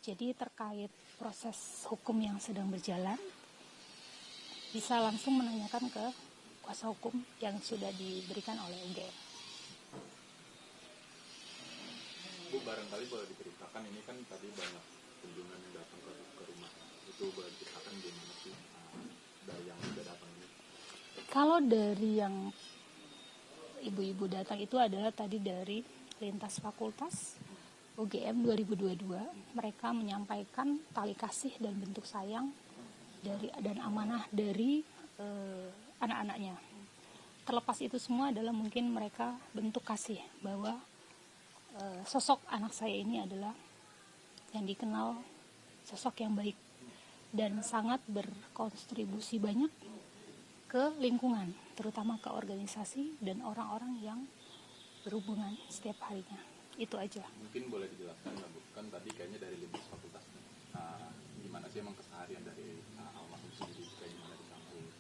Jadi terkait proses hukum yang sedang berjalan, bisa langsung menanyakan ke kuasa hukum yang sudah diberikan oleh UGM. Bu, barangkali boleh diceritakan, ini kan tadi banyak kunjungan yang datang ke rumah. Itu boleh diceritakan gimana sih dari yang sudah datang ini? Kalau dari yang ibu-ibu datang itu adalah tadi dari lintas fakultas UGM 2022, mereka menyampaikan tali kasih dan bentuk sayang dan amanah dari anak-anaknya. Terlepas itu semua adalah mungkin mereka bentuk kasih bahwa sosok anak saya ini adalah yang dikenal sosok yang baik dan sangat berkontribusi banyak ke lingkungan, terutama ke organisasi dan orang-orang yang berhubungan setiap harinya. Itu aja. Mungkin boleh dijelaskan, Bu, kan tadi kayaknya dari lintas fakultas. Gimana sih emang keseharian dari almarhum sendiri, kayak gimana di kampus?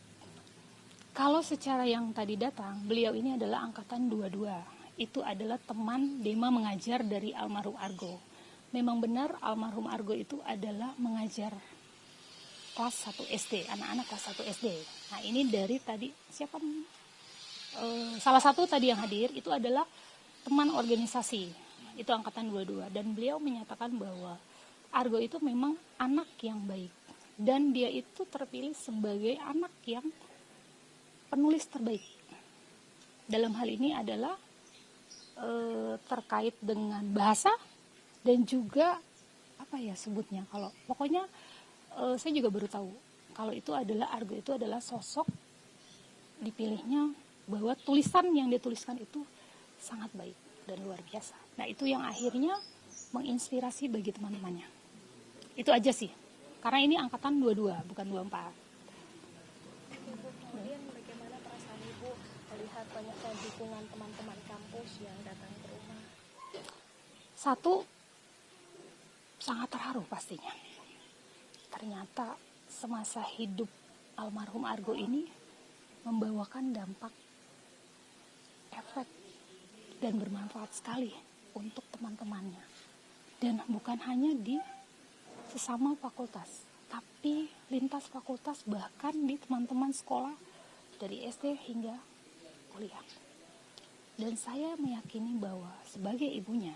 Kalau secara yang tadi datang, beliau ini adalah angkatan 22. Itu adalah teman Dema mengajar dari almarhum Argo. Memang benar almarhum Argo itu adalah mengajar kelas 1 SD, anak-anak kelas 1 SD. Nah ini dari tadi, siapa salah satu tadi yang hadir itu adalah teman organisasi, itu angkatan 22. Dan beliau menyatakan bahwa Argo itu memang anak yang baik. Dan dia itu terpilih sebagai anak yang penulis terbaik. Dalam hal ini adalah terkait dengan bahasa dan juga apa ya sebutnya, kalau pokoknya saya juga baru tahu kalau itu adalah Argo itu adalah sosok dipilihnya bahwa tulisan yang dituliskan itu sangat baik dan luar biasa. Nah itu yang akhirnya menginspirasi bagi teman-temannya. Itu aja sih, karena ini angkatan 22 bukan 24. Kemudian bagaimana perasaan Ibu melihat banyaknya dukungan teman-teman kampus yang datang ke rumah? Satu, sangat terharu pastinya. Ternyata semasa hidup almarhum Argo ini membawakan dampak, efek, dan bermanfaat sekali untuk teman-temannya. Dan bukan hanya di sesama fakultas, tapi lintas fakultas, bahkan di teman-teman sekolah dari SD hingga kuliah. Dan saya meyakini bahwa sebagai ibunya,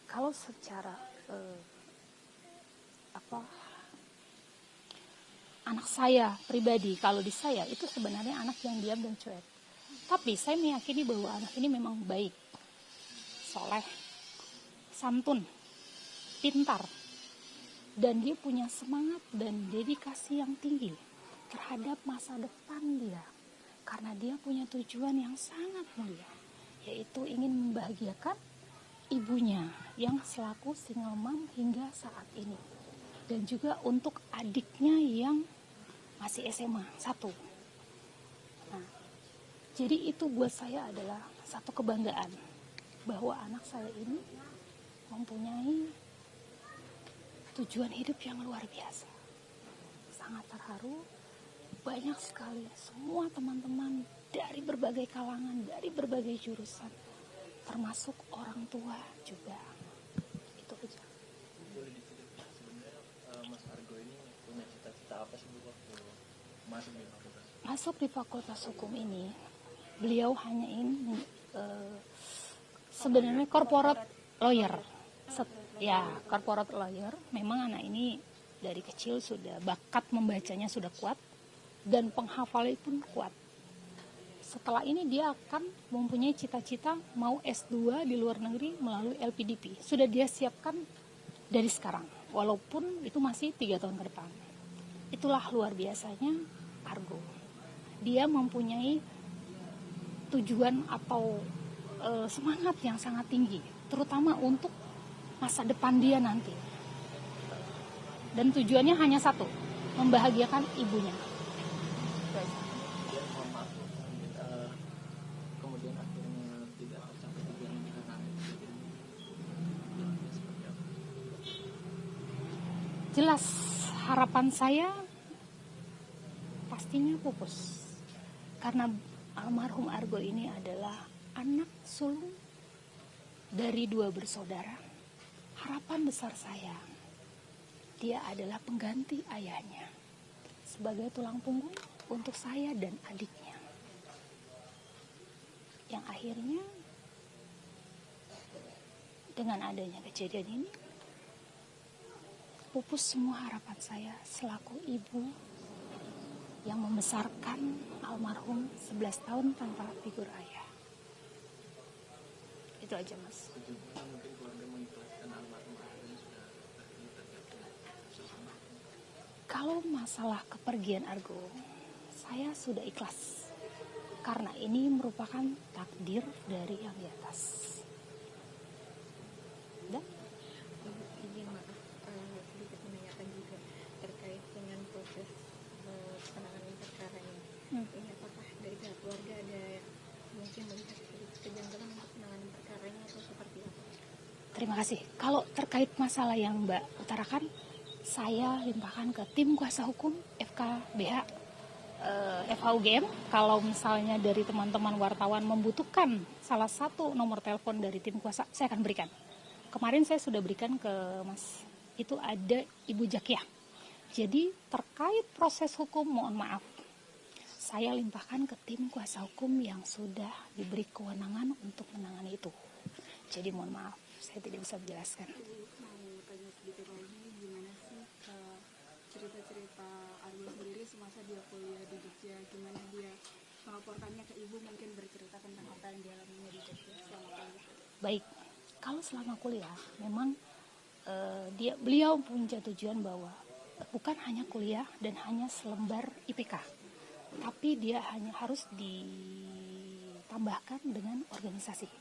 kalau secara anak saya pribadi, kalau di saya itu sebenarnya anak yang diam dan cuek. Tapi saya meyakini bahwa anak ini memang baik, soleh, santun, pintar, dan dia punya semangat dan dedikasi yang tinggi terhadap masa depan dia. Karena dia punya tujuan yang sangat mulia, yaitu ingin membahagiakan ibunya yang selaku single mom hingga saat ini. Dan juga untuk adiknya yang masih SMA 1. Nah, jadi itu buat saya adalah satu kebanggaan bahwa anak saya ini mempunyai tujuan hidup yang luar biasa. Sangat terharu, banyak sekali semua teman-teman dari berbagai kalangan, dari berbagai jurusan, termasuk orang tua juga. Itu aja. Boleh diceritakan sebenarnya Mas Argo ini punya cita-cita apa sih waktu masuk di fakultas? Masuk di fakultas hukum ini, beliau hanya ingin sebenarnya corporate lawyer. Corporate lawyer. Memang anak ini dari kecil sudah bakat membacanya sudah kuat dan penghafalan pun kuat. Setelah ini dia akan mempunyai cita-cita mau S2 di luar negeri melalui LPDP. Sudah dia siapkan dari sekarang, walaupun itu masih 3 tahun ke depan. Itulah luar biasanya Argo. Dia mempunyai tujuan atau semangat yang sangat tinggi, terutama untuk masa depan dia nanti. Dan tujuannya hanya satu, membahagiakan ibunya. Kemudian akhirnya tidak tercapai tujuannya karena seperti apa? Jelas harapan saya pastinya pupus. Karena almarhum Argo ini adalah anak sulung dari 2 bersaudara. Harapan besar saya Dia adalah pengganti ayahnya sebagai tulang punggung untuk saya dan adiknya. Yang akhirnya dengan adanya kejadian ini pupus semua harapan saya selaku ibu yang membesarkan almarhum 11 tahun tanpa figur ayah. Itu aja, Mas. Sejujurnya mungkin keluarga mengikhlaskan almarhum ini sudah Kalau masalah kepergian Argo, saya sudah ikhlas. Karena ini merupakan takdir dari yang di atas. Udah? Izin maaf, sedikit menanyakan juga terkait dengan proses penanganan perkara ini. Ini apakah dari pihak keluarga ada mungkin melihat kejanggalan untuk penanganan perkara ini atau seperti apa? Terima kasih. Kalau terkait masalah yang Mbak utarakan, saya limpahkan ke tim kuasa hukum FKBH FHUGM. Kalau misalnya dari teman-teman wartawan membutuhkan salah satu nomor telepon dari tim kuasa, saya akan berikan. Kemarin saya sudah berikan ke Mas, itu ada Ibu Jakiah. Jadi terkait proses hukum, mohon maaf, saya limpahkan ke tim kuasa hukum yang sudah diberi kewenangan untuk menangani itu. Jadi mohon maaf, saya tidak bisa menjelaskan. Mau tanya sedikit lagi, gimana sih cerita-cerita Argo sendiri semasa dia kuliah di Jogja, gimana dia melaporkannya ke ibu, mungkin bercerita tentang apa yang dialaminya di Jogja selama kuliah. Baik, kalau selama kuliah memang beliau punya tujuan bahwa bukan hanya kuliah dan hanya selembar IPK, tapi dia hanya harus ditambahkan dengan organisasi.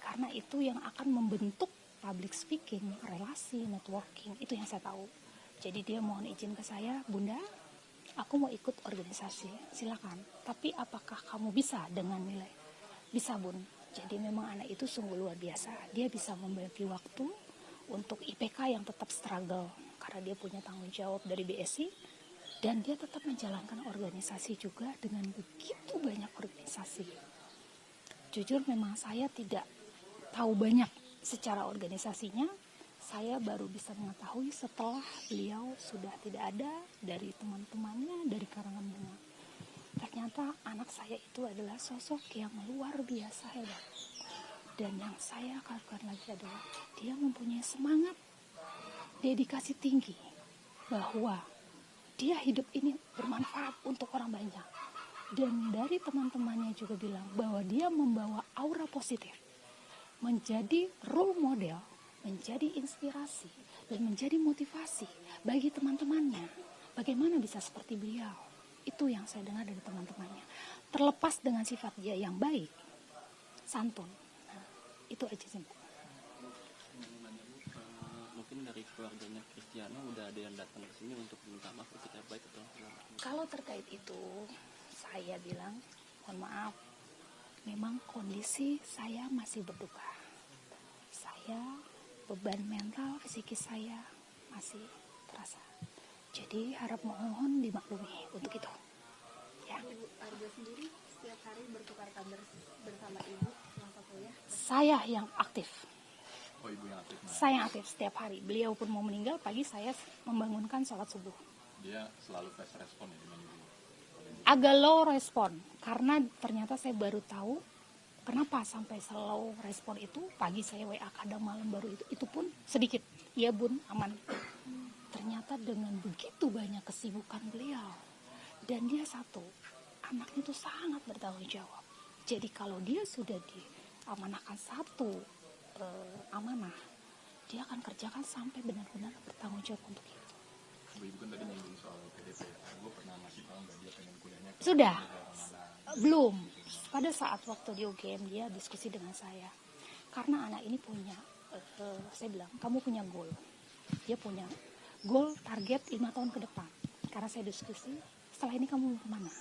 Karena itu yang akan membentuk public speaking, relasi, networking, itu yang saya tahu. Jadi dia mohon izin ke saya, Bunda, aku mau ikut organisasi, silakan. Tapi apakah kamu bisa dengan nilai? Bisa, Bun. Jadi memang anak itu sungguh luar biasa. Dia bisa membagi waktu untuk IPK yang tetap struggle karena dia punya tanggung jawab dari BSI, dan dia tetap menjalankan organisasi juga dengan begitu banyak organisasi. Jujur memang saya tidak tahu banyak secara organisasinya. Saya baru bisa mengetahui setelah beliau sudah tidak ada, dari teman-temannya, dari karangan bunga. Ternyata anak saya itu adalah sosok yang luar biasa hebat. Dan yang saya katakan lagi adalah dia mempunyai semangat, dedikasi tinggi, bahwa dia hidup ini bermanfaat untuk orang banyak. Dan dari teman-temannya juga bilang bahwa dia membawa aura positif, menjadi role model, menjadi inspirasi, dan menjadi motivasi bagi teman-temannya. Bagaimana bisa seperti beliau? Itu yang saya dengar dari teman-temannya. Terlepas dengan sifat dia yang baik, santun. Nah, itu aja sih, Mbak. Mungkin dari keluarganya Kristiana udah ada yang datang ke sini untuk minta maaf kita baik atau enggak? Kalau terkait itu, saya bilang, mohon maaf, memang kondisi saya masih berduka. Saya, beban mental, psikis saya masih terasa. Jadi harap mohon dimaklumi untuk itu. Ya. Ibu Argo sendiri setiap hari bertukar kabar bersama ibu selama kuliah. Saya yang aktif. Oh, ibu yang aktif. Saya yang aktif setiap hari. Beliau pun mau meninggal, pagi saya membangunkan sholat subuh. Dia selalu fast respon ya dengan ibu. Agak low respon, karena ternyata saya baru tahu kenapa sampai slow respon itu. Pagi saya WA, kadang malam baru itu pun sedikit. Iya Bun, aman. Ternyata dengan begitu banyak kesibukan beliau, dan dia satu, anaknya itu sangat bertanggung jawab. Jadi kalau dia sudah diamanahkan satu amanah, dia akan kerjakan sampai benar-benar bertanggung jawab untuk itu. Ibu kan tadi nyinggung soal PDP. Gue pernah ngasih tahu nggak dia pengen kuliahnya ke Sudah. daerah mana? Belum. Pada saat waktu di UGM dia diskusi dengan saya. Karena anak ini punya, saya bilang, kamu punya goal. Dia punya goal target 5 tahun ke depan. Karena saya diskusi, setelah ini kamu mau kemana?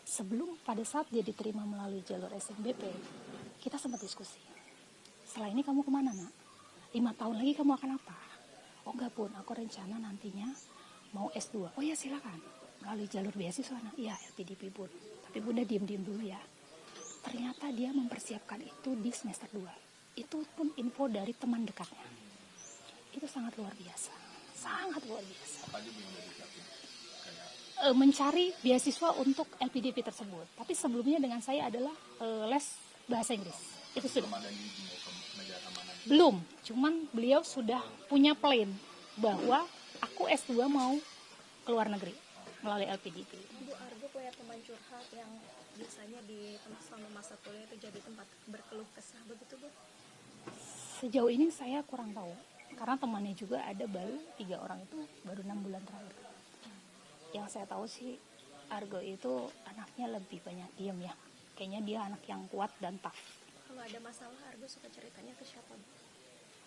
Sebelum pada saat dia diterima melalui jalur SNBP, kita sempat diskusi. Setelah ini kamu kemana, nak? 5 tahun lagi kamu akan apa? Oh enggak Bun, aku rencana nantinya mau S2. Oh ya silakan. Melalui jalur beasiswa, nak. Iya LPDP Bun. Tapi Bunda diem-diem dulu ya. Ternyata dia mempersiapkan itu di semester 2. Itu pun info dari teman dekatnya. Itu sangat luar biasa. sangat luar biasa. Apa aja yang udah disiapin? Kayak Mencari beasiswa untuk LPDP tersebut. Tapi sebelumnya dengan saya adalah les bahasa Inggris. Itu sudah. belum ada nih mau ke negara mana? Belum, cuman beliau sudah punya plan bahwa aku S2 mau ke luar negeri melalui LPDP. Bu Argo punya teman curhat yang biasanya di selama masa kuliah itu jadi tempat berkeluh kesah, begitu Bu? Sejauh ini saya kurang tahu, karena temannya juga ada baru 3 orang itu baru 6 bulan terakhir. Yang saya tahu sih Argo itu anaknya lebih banyak diem ya. Kayaknya dia anak yang kuat dan tough. Kalau ada masalah Argo suka ceritanya ke siapa Bu?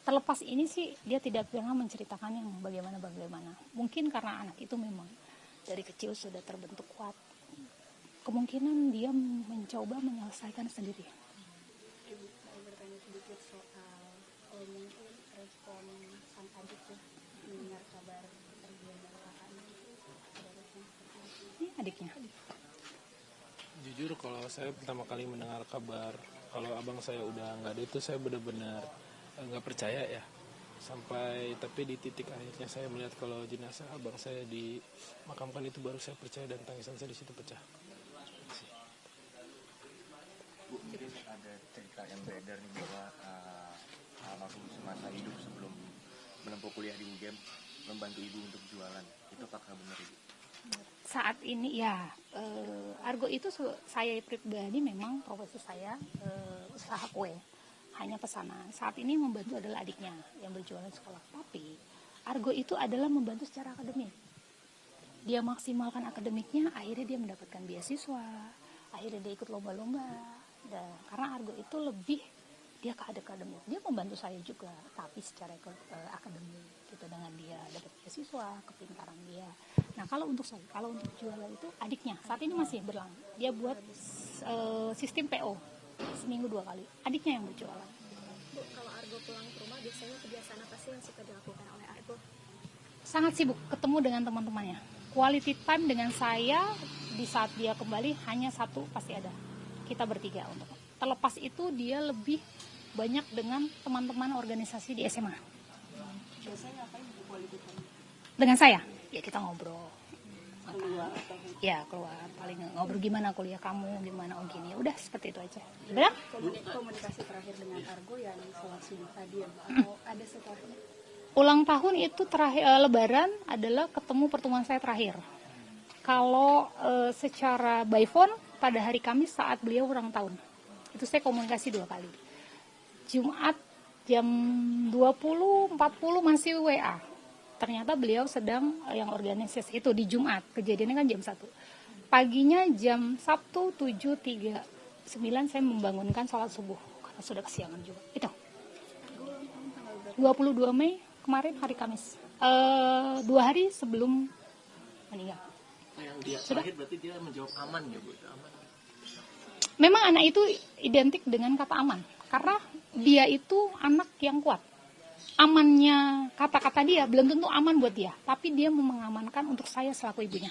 Terlepas ini sih dia tidak pernah menceritakan yang bagaimana. Mungkin karena anak itu memang dari kecil sudah terbentuk kuat. Kemungkinan dia mencoba menyelesaikan sendiri. Ibu, saya bertanya sedikit soal mungkin respon sang adik ya mendengar kabar pergian dari kakaknya. Ada respon seperti itu? Ini adiknya. Jujur kalau saya pertama kali mendengar kabar kalau abang saya udah nggak ada itu saya benar-benar nggak percaya ya. Sampai tapi di titik akhirnya saya melihat kalau jenazah abang saya dimakamkan itu baru saya percaya dan tangisan saya di situ pecah. Bu, mungkin ada cerita yang beredar nih bahwa almarhum semasa hidup sebelum menempuh kuliah di UGM membantu ibu untuk jualan. Itu apakah benar Ibu? Saat ini ya Argo itu saya pribadi memang profesi saya usaha kue, hanya pesanan. Saat ini membantu adalah adiknya yang berjualan sekolah. Tapi Argo itu adalah membantu secara akademik. Dia maksimalkan akademiknya, akhirnya dia mendapatkan beasiswa, akhirnya dia ikut lomba-lomba. Dan karena Argo itu lebih dia ke akademik, dia membantu saya juga, tapi secara akademik gitu, dengan dia dapat beasiswa, kepintaran dia. Nah kalau untuk jualan itu adiknya saat ini masih berlangsung. Dia buat sistem PO seminggu 2 kali. Adiknya yang berjualan. Bu, kalau Argo pulang ke rumah biasanya kebiasaan apa sih yang suka dilakukan oleh Argo? Sangat sibuk ketemu dengan teman-temannya. Quality time dengan saya di saat dia kembali hanya satu pasti ada. Kita bertiga untuk. Terlepas itu dia lebih banyak dengan teman-teman organisasi di SMA. Biasanya ngapain Bu quality time? Dengan saya, ya kita ngobrol. Ya keluar, paling ngobrol gimana kuliah kamu, gimana gini. Udah seperti itu aja. Udah? Komunikasi terakhir dengan Argo yang sholat subuh tadi ya Bu? Atau ada setelahnya? Ulang tahun itu terakhir Lebaran adalah ketemu pertemuan saya terakhir. Kalau secara by phone pada hari Kamis saat beliau ulang tahun. Itu saya komunikasi 2 kali. Jumat jam 20.40 masih WA. Ternyata beliau sedang yang organisasi itu di Jumat. Kejadiannya kan jam 1. Paginya jam Sabtu 7.39 saya membangunkan sholat subuh. Karena sudah kesiangan juga. Itu. 22 Mei kemarin hari Kamis. 2 hari sebelum meninggal. Yang dia terakhir berarti dia menjawab aman ya Bu? Aman. Memang anak itu identik dengan kata aman. Karena dia itu anak yang kuat. Amannya kata-kata dia belum tentu aman buat dia. Tapi dia mengamankan untuk saya selaku ibunya.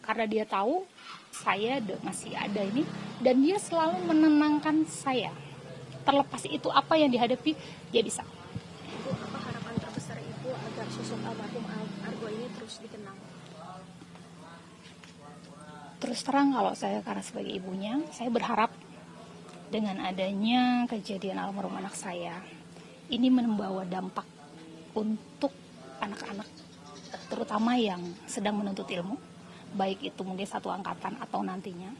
Karena dia tahu saya masih ada ini. Dan dia selalu menenangkan saya. Terlepas itu apa yang dihadapi, dia bisa. Ibu, apa harapan terbesar Ibu agar sosok almarhum Argo ini terus dikenang? Terus terang kalau saya karena sebagai ibunya, saya berharap dengan adanya kejadian almarhum anak saya, ini membawa dampak untuk anak-anak, terutama yang sedang menuntut ilmu, baik itu mungkin satu angkatan atau nantinya.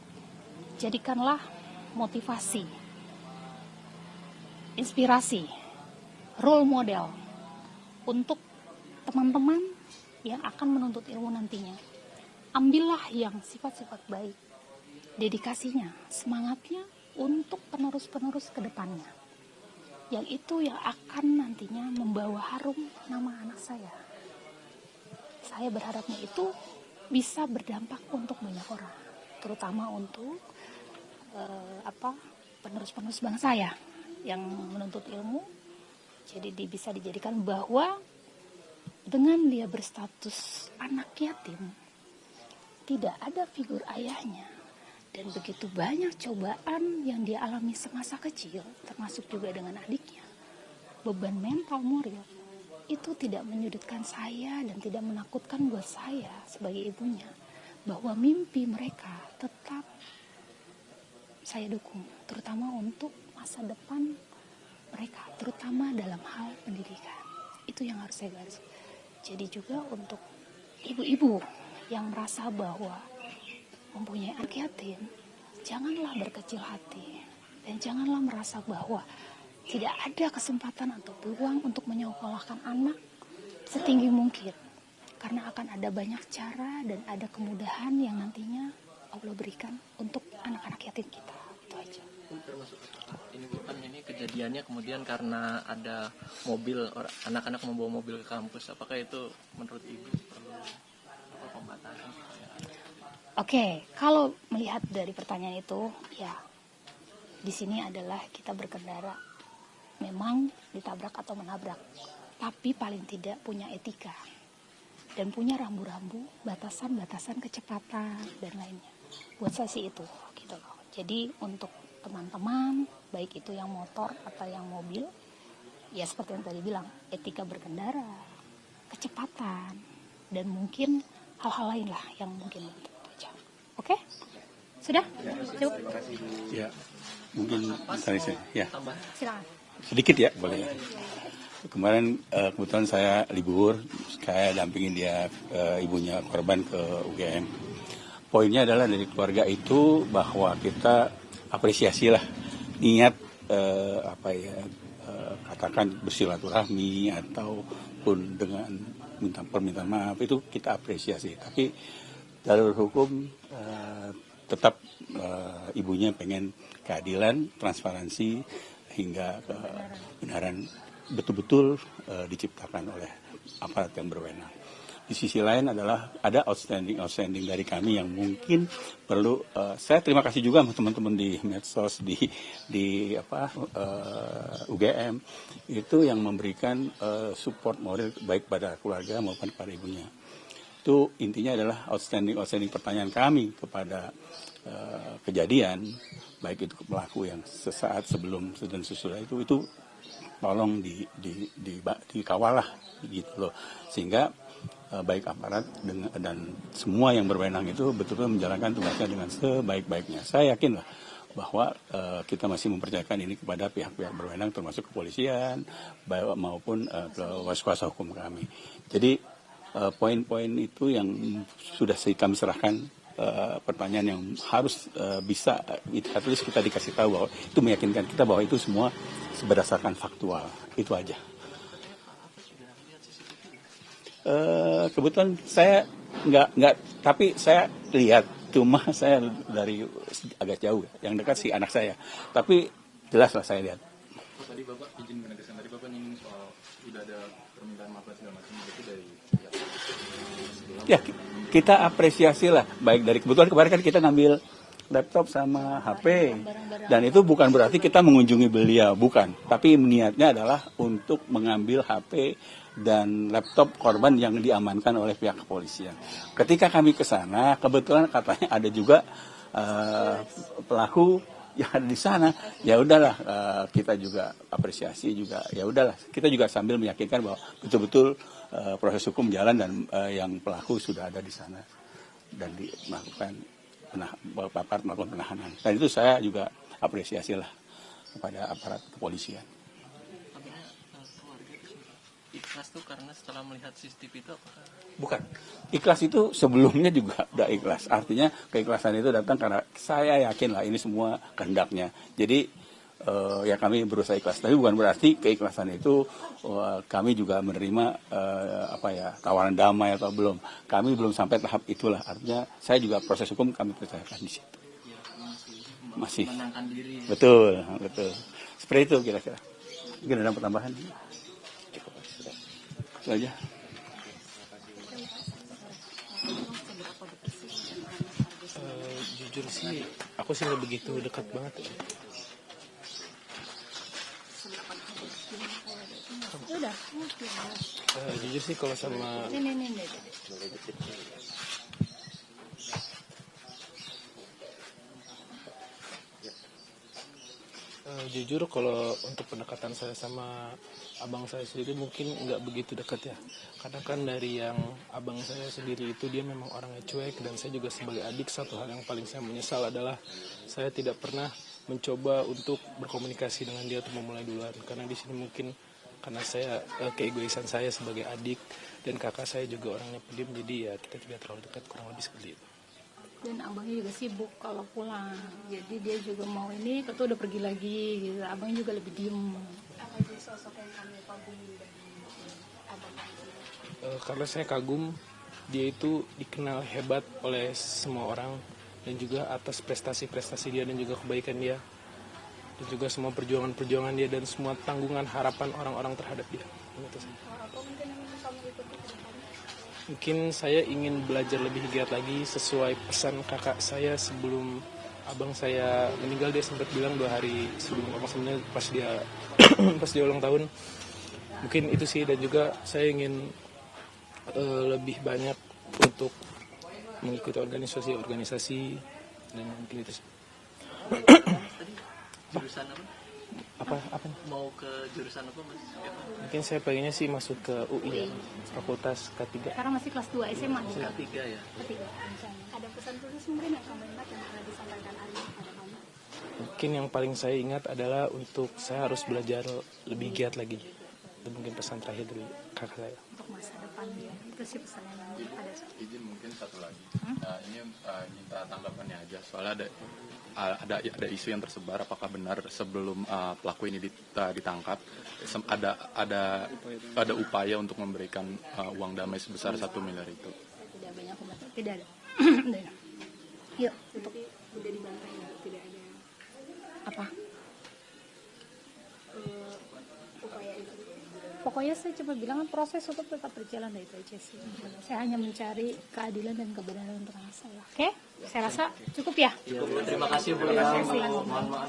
Jadikanlah motivasi, inspirasi, role model untuk teman-teman yang akan menuntut ilmu nantinya. Ambillah yang sifat-sifat baik, dedikasinya, semangatnya untuk penerus-penerus ke depannya. Yang itu yang akan nantinya membawa harum nama anak saya. Saya berharapnya itu bisa berdampak untuk banyak orang, terutama untuk penerus-penerus bangsa ya, yang menuntut ilmu. Jadi bisa dijadikan bahwa dengan dia berstatus anak yatim, tidak ada figur ayahnya, dan begitu banyak cobaan yang dia alami semasa kecil, termasuk juga dengan adiknya, beban mental moral itu tidak menyudutkan saya dan tidak menakutkan buat saya sebagai ibunya, bahwa mimpi mereka tetap saya dukung, terutama untuk masa depan mereka, terutama dalam hal pendidikan. Itu yang harus saya garis. Jadi juga untuk ibu-ibu yang merasa bahwa mempunyai anak yatim, janganlah berkecil hati dan janganlah merasa bahwa tidak ada kesempatan atau peluang untuk menyekolahkan anak setinggi mungkin, karena akan ada banyak cara dan ada kemudahan yang nantinya Allah berikan untuk anak-anak yatim kita. Itu aja. Ini bukan ini kejadiannya kemudian karena ada mobil, anak-anak membawa mobil ke kampus, apakah itu menurut ibu perlu pembatasan? Oke, kalau melihat dari pertanyaan itu, ya di sini adalah kita berkendara memang ditabrak atau menabrak, tapi paling tidak punya etika dan punya rambu-rambu, batasan-batasan kecepatan dan lainnya. Buat saya sih itu gitu loh. Jadi untuk teman-teman, baik itu yang motor atau yang mobil, ya seperti yang tadi bilang, etika berkendara, kecepatan, dan mungkin hal-hal lain lah yang mungkin itu aja. Oke? Sudah? Cukup? Ya, mungkin tadi saya. Ya. Silakan. Sedikit ya, boleh. Kemarin kebetulan saya libur, saya dampingin dia, ibunya korban ke UGM. Poinnya adalah dari keluarga itu bahwa kita apresiasilah niat katakan bersilaturahmi ataupun dengan permintaan maaf, itu kita apresiasi. Tapi jalur hukum tetap ibunya pengen keadilan, transparansi, hingga kebenaran betul-betul diciptakan oleh aparat yang berwenang. Di sisi lain adalah ada outstanding dari kami yang mungkin perlu. Saya terima kasih juga sama teman-teman di medsos di UGM itu yang memberikan support moral baik pada keluarga maupun pada ibunya. Itu intinya adalah outstanding pertanyaan kami kepada kejadian, baik itu ke pelaku yang sesaat sebelum dan sesudah itu tolong dikawal lah gitu loh, sehingga baik aparat dan semua yang berwenang itu betul-betul menjalankan tugasnya dengan sebaik-baiknya. Saya yakin lah bahwa kita masih mempercayakan ini kepada pihak-pihak berwenang termasuk kepolisian maupun kuasa hukum kami. Jadi poin-poin itu yang sudah kami serahkan, pertanyaan yang harus bisa at least kita dikasih tahu bahwa itu meyakinkan kita bahwa itu semua berdasarkan faktual. Itu aja. Kebetulan saya nggak, tapi saya lihat, cuma saya dari agak jauh, yang dekat sih anak saya, tapi jelas lah saya lihat. Tadi Bapak izin menegaskan, tadi Bapak nyinggung soal udah ada permintaan maaf dan segala macam, itu dari ya kita apresiasi lah, baik dari kebetulan kemarin kan kita ngambil laptop sama HP, dan itu bukan berarti kita mengunjungi beliau, bukan, tapi niatnya adalah untuk mengambil HP dan laptop korban yang diamankan oleh pihak kepolisian. Ketika kami ke sana, kebetulan katanya ada juga pelaku yang ada di sana. Ya udahlah, kita juga apresiasi juga. Ya udahlah, kita juga sambil meyakinkan bahwa betul-betul proses hukum jalan dan yang pelaku sudah ada di sana dan melakukan penahanan. Dan itu saya juga apresiasi lah kepada aparat kepolisian. Ikhlas tuh karena setelah melihat CCTV itu apakah? Bukan. Ikhlas itu sebelumnya juga udah ikhlas. Artinya keikhlasan itu datang karena saya yakin lah ini semua kehendaknya. Jadi ya kami berusaha ikhlas. Tapi bukan berarti keikhlasan itu kami juga menerima tawaran damai atau belum. Kami belum sampai tahap itulah. Artinya saya juga proses hukum kami percayakan di situ. Masih. Menenangkan diri. Betul. Seperti itu kira-kira. Mungkin ada pertambahan. Itu aja. Jujur sih, aku sih nggak begitu dekat banget. Udah. Jujur sih kalau sama Ini. Jujur kalau untuk pendekatan saya sama abang saya sendiri mungkin nggak begitu dekat ya. Karena kan dari yang abang saya sendiri itu dia memang orangnya cuek, dan saya juga sebagai adik satu hal yang paling saya menyesal adalah saya tidak pernah mencoba untuk berkomunikasi dengan dia untuk memulai duluan. Karena di sini mungkin karena saya keegoisan saya sebagai adik, dan kakak saya juga orangnya pendiam, jadi ya kita tidak terlalu dekat, kurang lebih seperti itu. Dan abangnya juga sibuk kalau pulang, jadi dia juga mau ini ketua udah pergi lagi gitu. Abangnya juga lebih diem. Apa sih sosok yang kamu kagumi dari abang ini? Karena saya kagum, dia itu dikenal hebat oleh semua orang, dan juga atas prestasi-prestasi dia dan juga kebaikan dia, dan juga semua perjuangan-perjuangan dia dan semua tanggungan harapan orang-orang terhadap dia. Itu saja. Apa mungkin yang kamu ikuti ke depannya? Mungkin saya ingin belajar lebih giat lagi sesuai pesan kakak saya sebelum abang saya meninggal. Dia sempat bilang 2 hari sebelum abang sebenarnya pas dia pas dia ulang tahun. Mungkin itu sih, dan juga saya ingin lebih banyak untuk mengikuti organisasi dan mungkin itu sih. Jurusan apa? Apa? Mau ke jurusan apa Mas? Mungkin saya pengennya sih masuk ke UI ya, Fakultas K3. Sekarang masih kelas 2 SMA nih. Ketiga ya. Ketiga. Ada pesan khusus mungkin yang kamu ingat yang pernah disampaikan Arya pada kamu? Mungkin yang paling saya ingat adalah untuk saya harus belajar lebih giat lagi. Itu mungkin pesan terakhir dari kakak saya. Untuk masa depan dia, itu sih pesannya nanti ada. Izin mungkin satu lagi. Ini minta tanggapannya aja. Soalnya ada isu yang tersebar. Apakah benar sebelum pelaku ini ditangkap ada upaya untuk memberikan uang damai sebesar 1 miliar itu? Tidak banyak komentar. Tidak ada. Yuk, untuk Udah dibantai ya, tidak ada apa? upaya itu. Pokoknya saya cuma bilang kan proses hukum tetap berjalan, dari itu aja sih. Saya hanya mencari keadilan dan kebenaran untuk anak saya. Oke? Saya rasa cukup ya. Terima kasih Bu ya. Mohon maaf.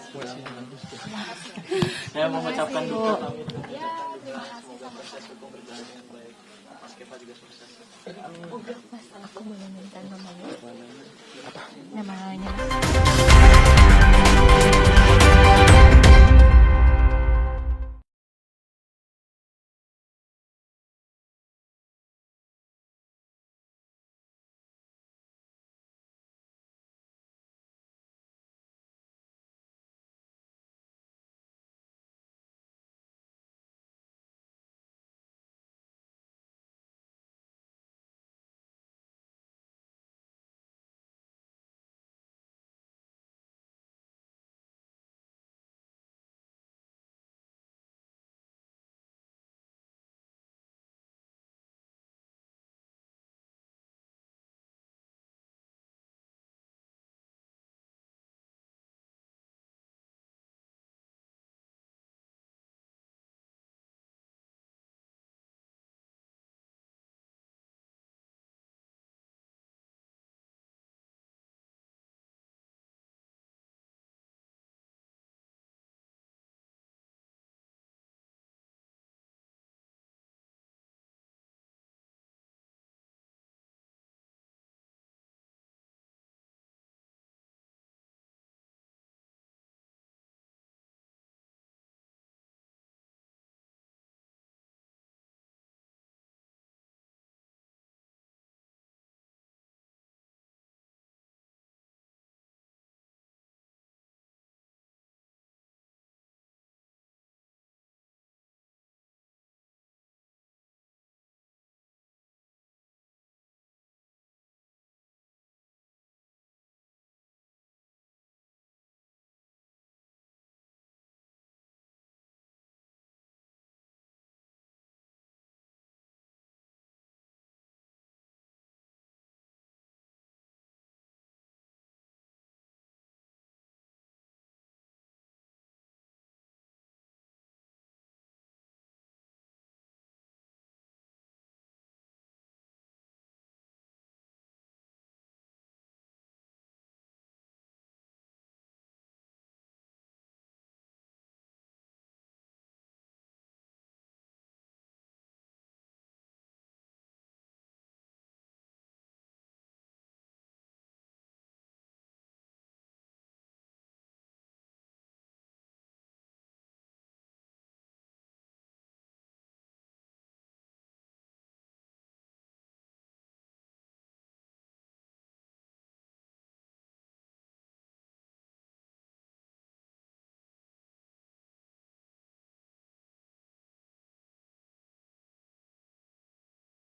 Saya mengucapkan duka kami. Mas Keva juga sukses. Mas, aku boleh minta namanya. Namanya.